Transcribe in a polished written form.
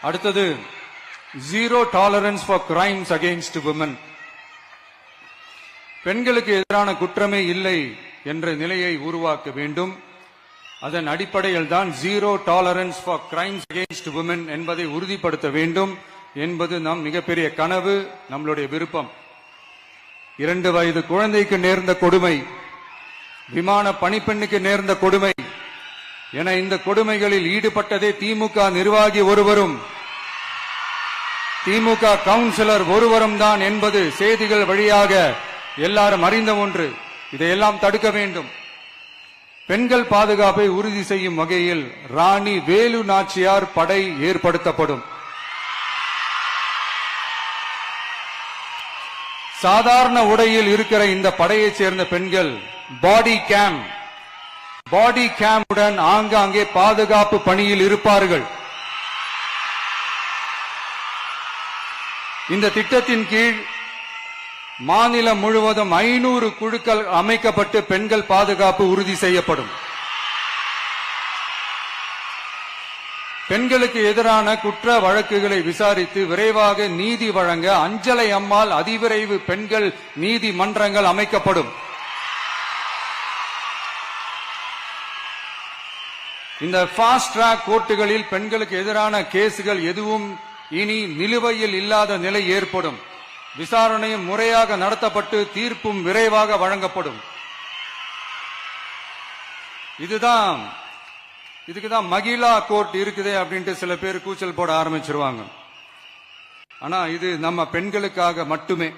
அடுத்தது zero tolerance for crimes against women. பெண்களுக்கு எதிரான குற்றமே இல்லை என்ற நிலையை உருவாக்க வேண்டும். அதன் அடிப்படையில் தான் zero tolerance for crimes against women என்பதை உறுதிப்படுத்த வேண்டும் என்பது நம் மிகப்பெரிய கனவு, நம்மளுடைய விருப்பம். 2 வயது குழந்தைக்கு நேர்ந்த கொடுமை, விமான பணிப்பெண்ணுக்கு நேர்ந்த கொடுமை என இந்த கொடுமைகளில் ஈடுபட்டதே திமுக நிர்வாகி ஒருவரும் திமுக கவுன்சிலர் ஒருவரும் தான் என்பது செய்திகள் வழியாக எல்லாரும் அறிந்த ஒன்று. இதையெல்லாம் தடுக்க வேண்டும். பெண்கள் பாதுகாப்பை உறுதி செய்யும் வகையில் ராணி வேலு நாச்சியார் படை ஏற்படுத்தப்படும். சாதாரண உடையில் இருக்கிற இந்த படையைச் சேர்ந்த பெண்கள் பாடி கேமுடன் ஆங்காங்கே பாதுகாப்பு பணியில் இருப்பார்கள். இந்த திட்டத்தின் கீழ் மாநிலம் முழுவதும் 500 குழுக்கள் அமைக்கப்பட்டு பெண்கள் பாதுகாப்பு உறுதி செய்யப்படும். பெண்களுக்கு எதிரான குற்ற வழக்குகளை விசாரித்து விரைவாக நீதி வழங்க அஞ்சலை அம்மாள் அதிவிரைவு பெண்கள் நீதிமன்றங்கள் அமைக்கப்படும். இந்த ஃபாஸ்ட் ட்ராக் கோர்ட்டுகளில் பெண்களுக்கு எதிரான கேசுகள் எதுவும் இனி நிலுவையில் இல்லாத நிலை ஏற்படும். விசாரணையும் முறையாக நடத்தப்பட்டு தீர்ப்பும் விரைவாக வழங்கப்படும். இதுக்குதான் மகிழா கோர்ட் இருக்குதே அப்படின்ட்டு சில பேர் கூச்சல் போட ஆரம்பிச்சிருவாங்க. ஆனா இது நம்ம பெண்களுக்காக மட்டுமே.